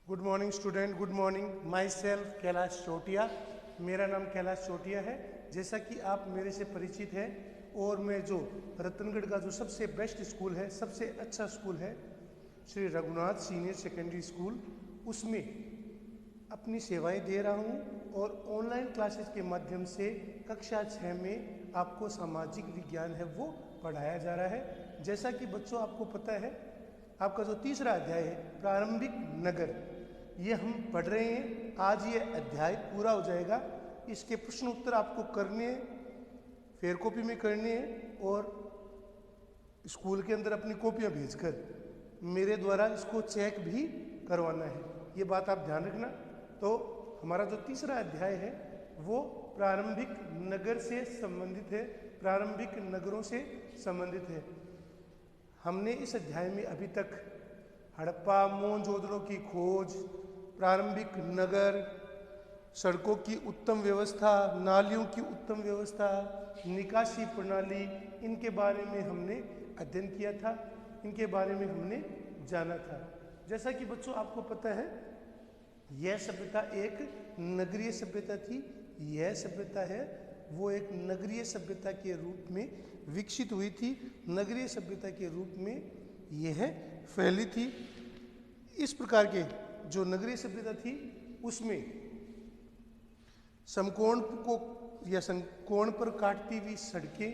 Good morning student, good morning. Myself Kailash Chotiya. मेरा नाम कैलाश चोटिया है। जैसा कि आप मेरे से परिचित हैं, और मैं जो रतनगढ़ का जो सबसे बेस्ट स्कूल है, सबसे अच्छा स्कूल है, Shri Raghunath senior secondary school, उसमें अपनी सेवाएं दे रहा हूं। और ऑनलाइन क्लासेस के माध्यम से कक्षा 6 में आपको सामाजिक विज्ञान है वो पढ़ाया जा रहा है। जैसा कि बच्चों आपको पता है, आपका जो तीसरा अध्याय है प्रारंभिक नगर, ये हम पढ़ रहे हैं। आज ये अध्याय पूरा हो जाएगा। इसके प्रश्न उत्तर आपको करने हैं, फेयर कॉपी में करने हैं, और स्कूल के अंदर अपनी कॉपियाँ भेजकर मेरे द्वारा इसको चेक भी करवाना है। ये बात आप ध्यान रखना। तो हमारा जो तीसरा अध्याय है वो प्रारंभिक नगर से संबंधित है, प्रारंभिक नगरों से संबंधित है। हमने इस अध्याय में अभी तक हड़प्पा मोहनजोदड़ो की खोज, प्रारंभिक नगर, सड़कों की उत्तम व्यवस्था, नालियों की उत्तम व्यवस्था, निकासी प्रणाली, इनके बारे में हमने अध्ययन किया था, इनके बारे में हमने जाना था। जैसा कि बच्चों आपको पता है, यह सभ्यता एक नगरीय सभ्यता थी। यह सभ्यता है वो एक नगरीय सभ्यता के रूप में विकसित हुई थी, नगरीय सभ्यता के रूप में यह फैली थी। इस प्रकार के जो नगरीय सभ्यता थी उसमें समकोण को या समकोण पर काटती हुई सड़कें,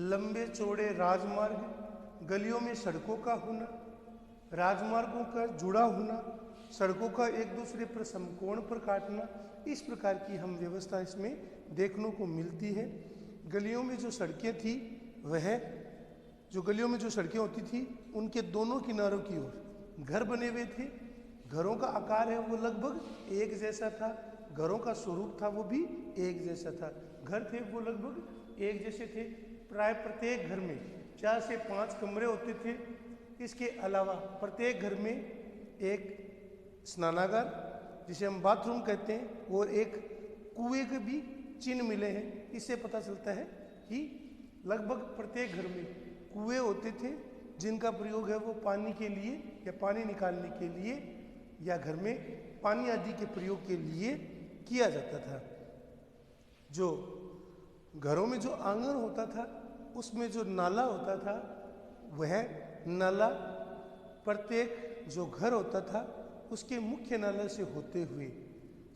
लंबे चौड़े राजमार्ग, गलियों में सड़कों का होना, राजमार्गों का जुड़ा होना, सड़कों का एक दूसरे पर समकोण पर काटना, इस प्रकार की हम व्यवस्था इसमें देखने को मिलती है। गलियों में जो सड़कें थी, वह जो गलियों में जो सड़कें होती थी उनके दोनों किनारों की ओर घर बने हुए थे। घरों का आकार है वो लगभग एक जैसा था, घरों का स्वरूप था वो भी एक जैसा था। घर थे वो लगभग एक जैसे थे। प्राय प्रत्येक घर में 4 से 5 कमरे होते थे। इसके अलावा प्रत्येक घर में एक स्नानागार, जिसे हम बाथरूम कहते हैं, और एक कुएं के भी चिन्ह मिले हैं। इससे पता चलता है कि लगभग प्रत्येक घर में कुएं होते थे, जिनका प्रयोग है वो पानी के लिए या पानी निकालने के लिए या घर में पानी आदि के प्रयोग के लिए किया जाता था। जो घरों में जो आंगन होता था उसमें जो नाला होता था, वह नाला प्रत्येक जो घर होता था उसके मुख्य नाला से होते हुए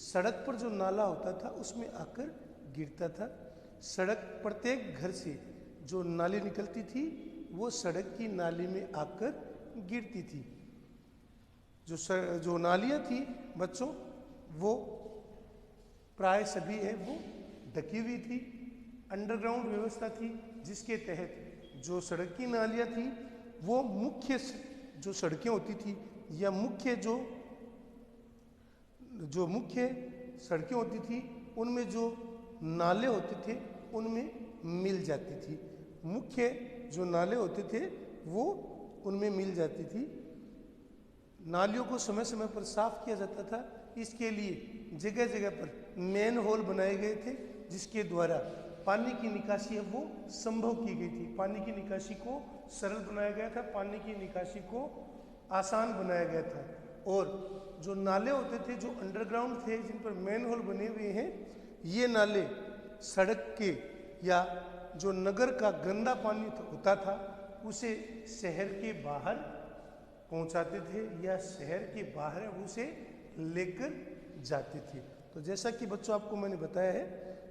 सड़क पर जो नाला होता था उसमें आकर गिरता था। सड़क प्रत्येक घर से जो नाली निकलती थी वो सड़क की नाली में आकर गिरती थी। जो नालियाँ थी बच्चों, वो प्राय सभी है वो ढकी हुई थी। अंडरग्राउंड व्यवस्था थी, जिसके तहत जो सड़क की नालियाँ थी वो मुख्य जो सड़कें होती थी या मुख्य जो मुख्य सड़कें होती थी उनमें जो नाले होते थे उनमें मिल जाती थी। मुख्य जो नाले होते थे वो उनमें मिल जाती थी। नालियों को समय समय पर साफ किया जाता था। इसके लिए जगह जगह पर मेन होल बनाए गए थे, जिसके द्वारा पानी की निकासी है वो संभव की गई थी। पानी की निकासी को सरल बनाया गया था, पानी की निकासी को आसान बनाया गया था। और जो नाले होते थे जो अंडरग्राउंड थे, जिन पर मेन होल बने हुए हैं, ये नाले सड़क के या जो नगर का गंदा पानी होता था उसे शहर के बाहर पहुंचाते थे या शहर के बाहर उसे लेकर जाते थे। तो जैसा कि बच्चों आपको मैंने बताया है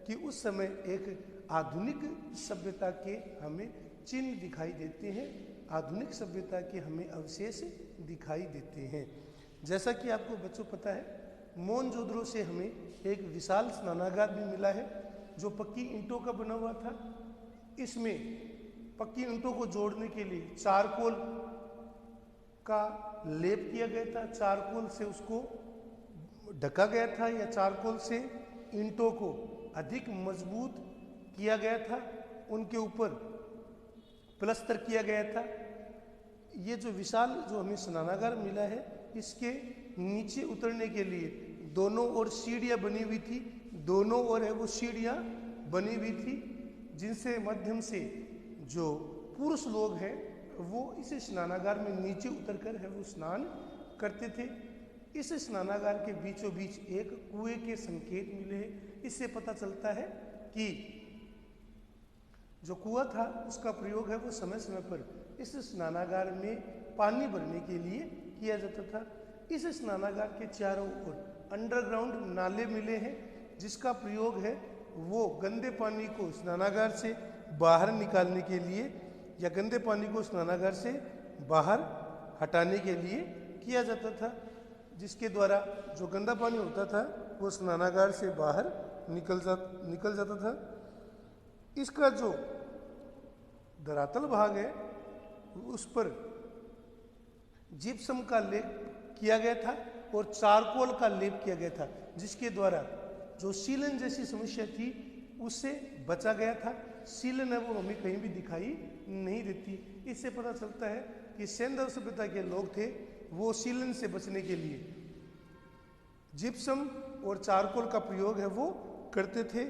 कि उस समय एक आधुनिक सभ्यता के हमें चिन्ह दिखाई देते हैं, आधुनिक सभ्यता के हमें अवशेष दिखाई देते हैं। जैसा कि आपको बच्चों पता है, मोहनजोदड़ो से हमें एक विशाल स्नानागार भी मिला है जो पक्की ईंटों का बना हुआ था। इसमें पक्की ईंटों को जोड़ने के लिए चारकोल का लेप किया गया था, चारकोल से उसको ढका गया था या चारकोल से ईंटों को अधिक मजबूत किया गया था, उनके ऊपर प्लस्तर किया गया था। ये जो विशाल जो हमें स्नानागार मिला है, इसके नीचे उतरने के लिए दोनों ओर सीढ़ियाँ बनी हुई थी। दोनों ओर है वो सीढ़ियाँ बनी हुई थी, जिनसे माध्यम से जो पुरुष लोग हैं वो इस स्नानागार में नीचे उतरकर है वो स्नान करते थे। इस स्नानागार के बीचों बीच एक कुएं के संकेत मिले हैं। इससे पता चलता है कि जो कुआं था उसका प्रयोग है वो समय समय पर इस स्नानागार में पानी भरने के लिए किया जाता था। इस स्नानागार के चारों ओर अंडरग्राउंड नाले मिले हैं, जिसका प्रयोग है वो गंदे पानी को स्नानागार से बाहर निकालने के लिए या गंदे पानी को स्नानागार से बाहर हटाने के लिए किया जाता था, जिसके द्वारा जो गंदा पानी होता था वो स्नानागार से बाहर निकल जाता था। इसका जो धरातल भाग है उस पर जिप्सम का लेप किया गया था और चारकोल का लेप किया गया था, जिसके द्वारा जो सीलन जैसी समस्या थी उससे बचा गया था। सीलन है वो हमें कहीं भी दिखाई नहीं देती। इससे पता चलता है कि सैंधव सभ्यता के लोग थे वो सीलन से बचने के लिए जिप्सम और चारकोल का प्रयोग है वो करते थे।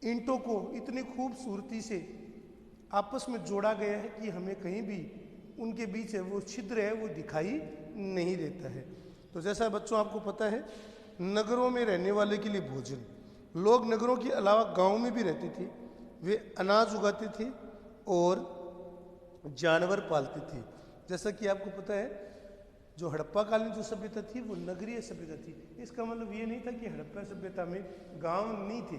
ईंटों को इतनी खूबसूरती से आपस में जोड़ा गया है कि हमें कहीं भी उनके बीच है वो छिद्र है वो दिखाई नहीं देता है। तो जैसा बच्चों आपको पता है, नगरों में रहने वाले के लिए भोजन, लोग नगरों के अलावा गांव में भी रहते थे, वे अनाज उगाते थे और जानवर पालते थे। जैसा कि आपको पता है जो हड़प्पा कालीन जो सभ्यता थी वो नगरीय सभ्यता थी। इसका मतलब ये नहीं था कि हड़प्पा सभ्यता में गांव नहीं थे,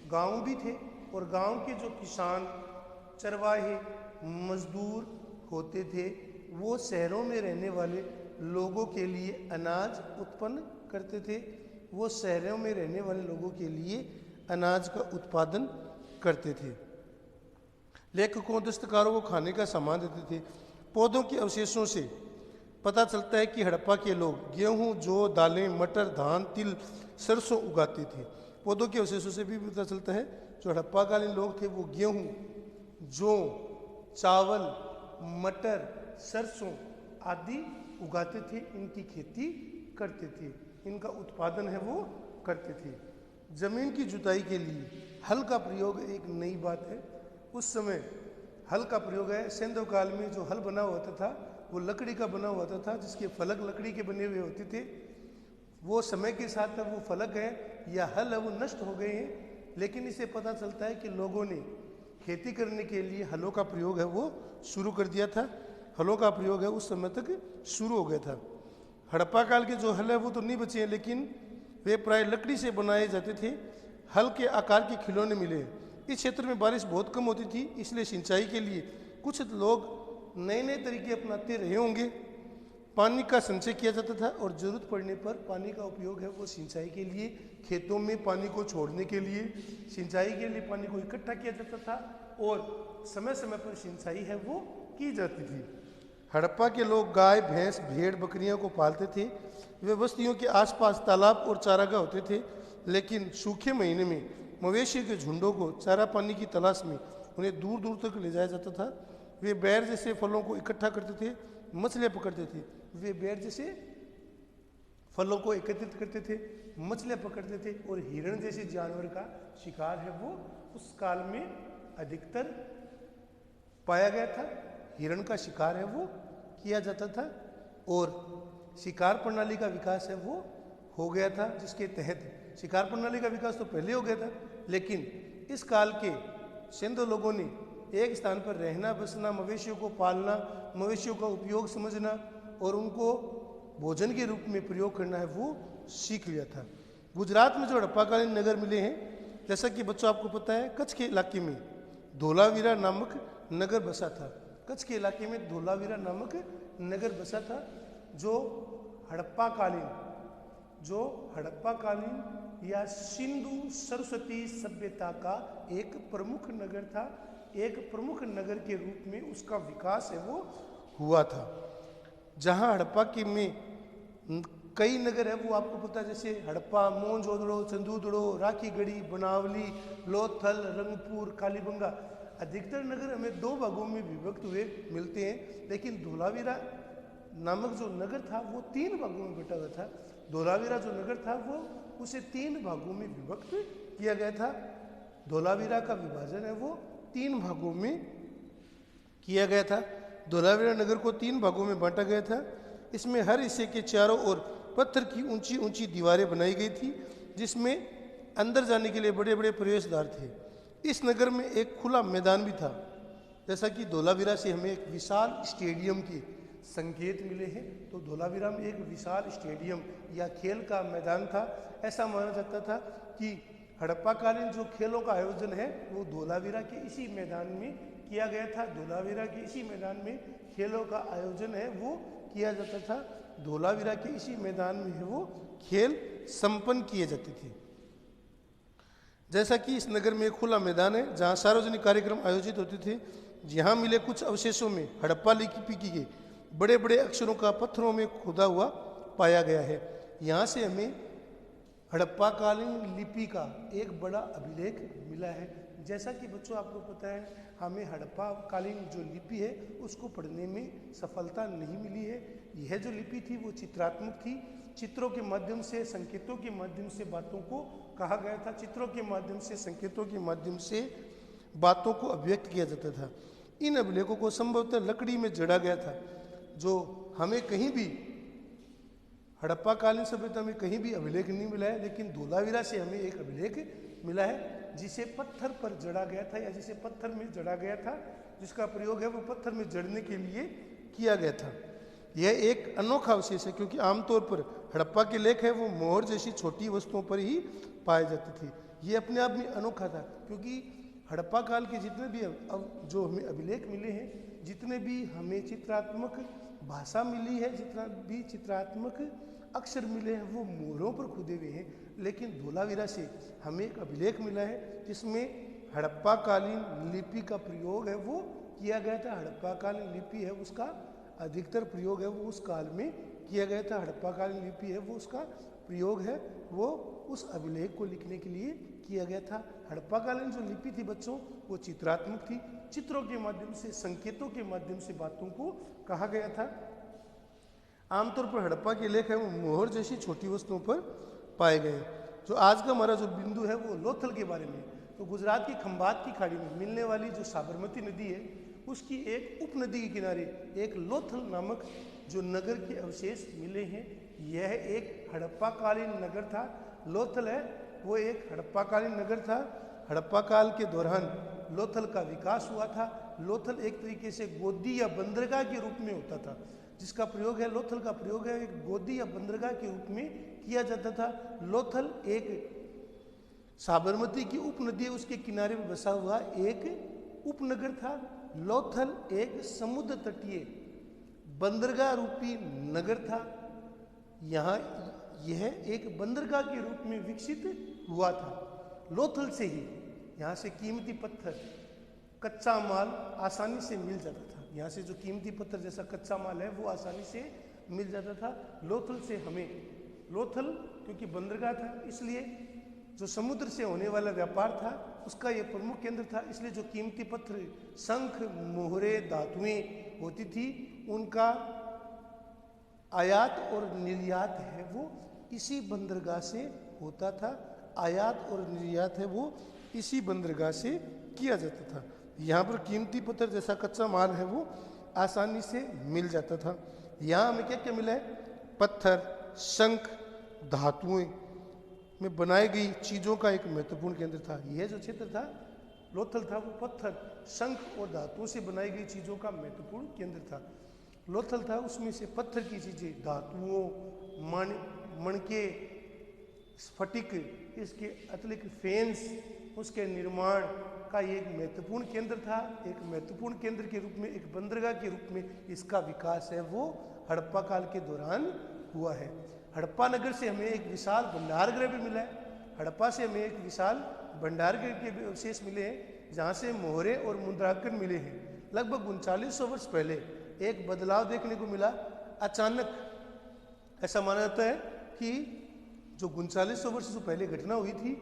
गांव भी थे और गांव के जो किसान, चरवाहे, मजदूर होते थे वो शहरों में रहने वाले लोगों के लिए अनाज उत्पन्न करते थे। वो शहरों में रहने वाले लोगों के लिए अनाज का उत्पादन करते थे। लेखकों, दस्तकारों को खाने का सामान देते थे। पौधों के अवशेषों से पता चलता है कि हड़प्पा के लोग गेहूं, जौ, दालें, मटर, धान, तिल, सरसों उगाते थे। पौधों के अवशेषों से भी पता चलता है जो हड़प्पा कालीन लोग थे वो गेहूं, जौ, चावल, मटर, सरसों आदि उगाते थे, इनकी खेती करते थे, इनका उत्पादन है वो करते थे। जमीन की जुताई के लिए हल का प्रयोग एक नई बात है। उस समय हल का प्रयोग है, सैंधव काल में जो हल बना होता था वो लकड़ी का बना होता था, जिसके फलक लकड़ी के बने हुए होते थे। वो समय के साथ वो फलक है या हल है वो नष्ट हो गए हैं, लेकिन इससे पता चलता है कि लोगों ने खेती करने के लिए हलों का प्रयोग है वो शुरू कर दिया था। हलों का प्रयोग है उस समय तक शुरू हो गया था। हड़प्पा काल के जो हल है वो तो नहीं बचे हैं, लेकिन वे प्राय लकड़ी से बनाए जाते थे। हल के आकार के खिलौने मिले। इस क्षेत्र में बारिश बहुत कम होती थी, इसलिए सिंचाई के लिए कुछ लोग नए नए तरीके अपनाते रहे होंगे। पानी का संचय किया जाता था और जरूरत पड़ने पर पानी का उपयोग है वो सिंचाई के लिए, खेतों में पानी को छोड़ने के लिए, सिंचाई के लिए पानी को इकट्ठा किया जाता था और समय समय पर सिंचाई है वो की जाती थी। हड़प्पा के लोग गाय, भैंस, भेड़, बकरियों को पालते थे। वे बस्तियों के आसपास तालाब और चारागाह होते थे, लेकिन सूखे महीने में मवेशी के झुंडों को चारा पानी की तलाश में उन्हें दूर दूर तक ले जाया जाता था। वे बैर जैसे फलों को इकट्ठा करते थे, मछलियाँ पकड़ते थे। वे बैर जैसे फलों को एकत्रित करते थे, मछलियाँ पकड़ते थे और हिरण जैसे जानवर का शिकार है वो उस काल में अधिकतर पाया गया था। हिरण का शिकार है वो किया जाता था और शिकार प्रणाली का विकास है वो हो गया था, जिसके तहत शिकार प्रणाली का विकास तो पहले हो गया था, लेकिन इस काल के सिंधु लोगों ने एक स्थान पर रहना, बसना, मवेशियों को पालना, मवेशियों का उपयोग समझना और उनको भोजन के रूप में प्रयोग करना है वो सीख लिया था। गुजरात में जो हड़प्पाकालीन नगर मिले हैं, जैसा कि बच्चों आपको पता है, कच्छ के इलाके में धोलावीरा नामक नगर बसा था। कच्छ के इलाके में धोलावीरा नामक नगर बसा था, जो हड़प्पाकालीन या सिंधु सरस्वती सभ्यता का एक प्रमुख नगर था। एक प्रमुख नगर के रूप में उसका विकास है वो हुआ था। जहाँ हड़प्पा के में कई नगर है वो आपको पता है, जैसे हड़प्पा, मोहनजोदड़ो, चंदूदड़ो, राखीगढ़ी, बनावली, लोथल, रंगपुर, कालीबंगा। अधिकतर नगर हमें दो भागों में विभक्त हुए मिलते हैं, लेकिन धोलावीरा नामक जो नगर था वो तीन भागों में बटा हुआ था। धोलावीरा जो नगर था वो उसे तीन भागों में विभक्त किया गया था। धोलावीरा का विभाजन है वो तीन भागों में किया गया था। धोलावीरा नगर को तीन भागों में बांटा गया था। इसमें हर हिस्से के चारों ओर पत्थर की ऊंची ऊंची दीवारें बनाई गई थी, जिसमें अंदर जाने के लिए बड़े बड़े प्रवेश द्वार थे। इस नगर में एक खुला मैदान भी था। जैसा कि धोलावीरा से हमें एक विशाल स्टेडियम के संकेत मिले हैं, तो धोलावीरा में एक विशाल स्टेडियम या खेल का मैदान था। ऐसा माना जाता था कि हड़प्पाकालीन जो खेलों का आयोजन है वो धोलावीरा के इसी मैदान में किया गया था। धोलावीरा के इसी मैदान में खेलों का आयोजन है वो किया जाता था। धोलावीरा के इसी मैदान में है वो खेल संपन्न किए जाते थे। जैसा कि इस नगर में एक खुला मैदान है जहाँ सार्वजनिक कार्यक्रम आयोजित होते थे। यहाँ मिले कुछ अवशेषों में हड़प्पा लिपि के बड़े बड़े अक्षरों का पत्थरों में खुदा हुआ पाया गया है। यहाँ से हमें हड़प्पाकालीन लिपि का एक बड़ा अभिलेख मिला है। जैसा कि बच्चों आपको पता है, हमें हड़प्पाकालीन जो लिपि है उसको पढ़ने में सफलता नहीं मिली है। यह जो लिपि थी वो चित्रात्मक थी। चित्रों के माध्यम से, संकेतों के माध्यम से बातों को कहा गया था। चित्रों के माध्यम से, संकेतों के माध्यम से बातों को अभिव्यक्त किया जाता था। इन अभिलेखों को संभवतः लकड़ी में जड़ा गया था, जो हमें कहीं भी हड़प्पाकालीन सभ्यता में कहीं भी अभिलेख नहीं मिला है, लेकिन धोलावीरा से हमें एक अभिलेख मिला है जिसे पत्थर पर जड़ा गया था या जिसे पत्थर में जड़ा गया था, जिसका प्रयोग है वो पत्थर में जड़ने के लिए किया गया था। यह एक अनोखा अवशेष है क्योंकि आमतौर पर हड़प्पा के लेख है वो मोहर जैसी छोटी वस्तुओं पर ही पाए जाते थे। ये अपने आप में अनोखा था क्योंकि हड़प्पा काल के जितने भी जो हमें अभिलेख मिले हैं, जितने भी हमें चित्रात्मक भाषा मिली है, जितना भी चित्रात्मक अक्षर मिले हैं वो मोहरों पर खुदे हुए हैं। लेकिन धोलावीरा से हमें एक अभिलेख मिला है जिसमें हड़प्पाकालीन लिपि का प्रयोग है वो किया गया था। हड़प्पाकालीन लिपि है उसका अधिकतर प्रयोग है वो उस काल में किया गया था। हड़प्पाकालीन लिपि है वो उसका प्रयोग है वो उस अभिलेख को लिखने के लिए किया गया था। हड़प्पाकालीन जो लिपि थी बच्चों वो चित्रात्मक थी। चित्रों के माध्यम से, संकेतों के माध्यम से बातों को कहा गया था। आमतौर पर हड़प्पा के लेख है वो मोहर जैसी छोटी वस्तुओं पर पाए गए। जो आज का हमारा जो बिंदु है वो लोथल के बारे में। तो गुजरात की खंभात की खाड़ी में मिलने वाली जो साबरमती नदी है उसकी एक उपनदी के किनारे एक लोथल नामक जो नगर के अवशेष मिले हैं। यह एक हड़प्पाकालीन नगर था। लोथल है वो एक हड़प्पाकालीन नगर था। हड़प्पा काल के दौरान लोथल का विकास हुआ था। लोथल एक तरीके से गोदी या बंदरगाह के रूप में होता था, जिसका प्रयोग है लोथल का प्रयोग है एक गोदी या बंदरगाह के रूप में किया जाता था। लोथल एक साबरमती की उपनदी उसके किनारे में बसा हुआ एक उपनगर था। लोथल एक समुद्र तटीय बंदरगाह रूपी नगर था। यहाँ यह एक बंदरगाह के रूप में विकसित हुआ था। लोथल से ही यहाँ से कीमती पत्थर, कच्चा माल आसानी से मिल जाता था। यहाँ से जो कीमती पत्थर जैसा कच्चा माल है वो आसानी से मिल जाता था। लोथल से हमें, लोथल क्योंकि बंदरगाह था इसलिए जो समुद्र से होने वाला व्यापार था उसका ये प्रमुख केंद्र था। इसलिए जो कीमती पत्थर, शंख, मोहरे, धातुएं होती थी उनका आयात और निर्यात है वो इसी बंदरगाह से होता था। आयात और निर्यात है वो इसी बंदरगाह से किया जाता था। यहाँ पर कीमती पत्थर जैसा कच्चा माल है वो आसानी से मिल जाता था। यहाँ हमें क्या क्या मिला है? पत्थर, शंख, धातुएं में बनाई गई चीज़ों का एक महत्वपूर्ण केंद्र था। यह जो क्षेत्र था लोथल था वो पत्थर, शंख और धातुओं से बनाई गई चीज़ों का महत्वपूर्ण केंद्र था। लोथल था उसमें से पत्थर की चीज़ें, धातुओं, मणके, स्फटिक, इसके अतिरिक्त फेंस, उसके निर्माण का ये एक महत्वपूर्ण केंद्र था। एक महत्वपूर्ण केंद्र के रूप में, एक बंदरगाह के रूप में इसका विकास है वो हड़प्पा काल के दौरान हुआ है। हड़प्पा नगर से हमें एक विशाल भंडारगृह भी मिला है। हड़प्पा से हमें एक विशाल भंडारगृह के भी अवशेष मिले हैं जहाँ से मोहरे और मुद्रांकन मिले हैं। लगभग 3900 वर्ष पहले एक बदलाव देखने को मिला। अचानक ऐसा माना जाता है कि जो 3900 वर्ष जो पहले घटना हुई थी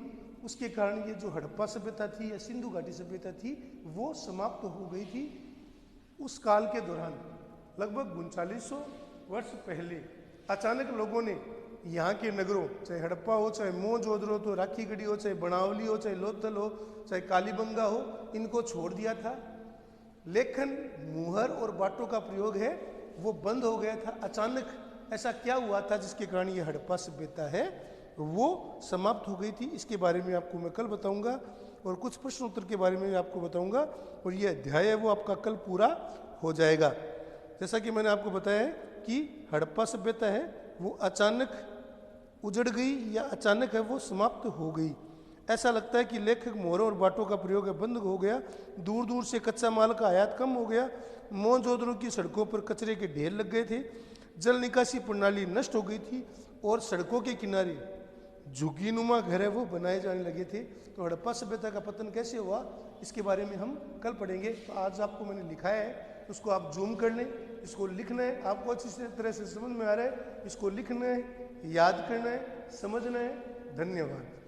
उसके कारण ये जो हड़प्पा सभ्यता थी या सिंधु घाटी सभ्यता थी वो समाप्त हो गई थी। उस काल के दौरान लगभग 3900 वर्ष पहले अचानक लोगों ने यहाँ के नगरों, चाहे हड़प्पा हो, चाहे मोहजोदड़ो हो, तो राखीगढ़ी हो, चाहे बनावली हो, चाहे लोथल हो, चाहे कालीबंगा हो, इनको छोड़ दिया था। लेखन, मुहर और बाटों का प्रयोग है वो बंद हो गया था। अचानक ऐसा क्या हुआ था जिसके कारण ये हड़प्पा सभ्यता है वो समाप्त हो गई थी, इसके बारे में आपको मैं कल बताऊंगा और कुछ प्रश्न उत्तर के बारे में आपको बताऊंगा और ये अध्याय है वो आपका कल पूरा हो जाएगा। जैसा कि मैंने आपको बताया है कि हड़प्पा सभ्यता है वो अचानक उजड़ गई या अचानक है वो समाप्त हो गई। ऐसा लगता है कि लेखक मोहरों और बाटों का प्रयोग है बंद हो गया, दूर दूर से कच्चा माल का आयात कम हो गया, मोहनजोदड़ो की सड़कों पर कचरे के ढेर लग गए थे, जल निकासी प्रणाली नष्ट हो गई थी और सड़कों के किनारे झुग्गीनुमा घर है वो बनाए जाने लगे थे। तो हड़प्पा सभ्यता का पतन कैसे हुआ इसके बारे में हम कल पढ़ेंगे। तो आज आपको मैंने लिखाया है, उसको आप जूम कर लें, इसको लिखना है, आपको अच्छी तरह से समझ में आ रहा है, इसको लिखना है, याद करना है, समझना है। धन्यवाद।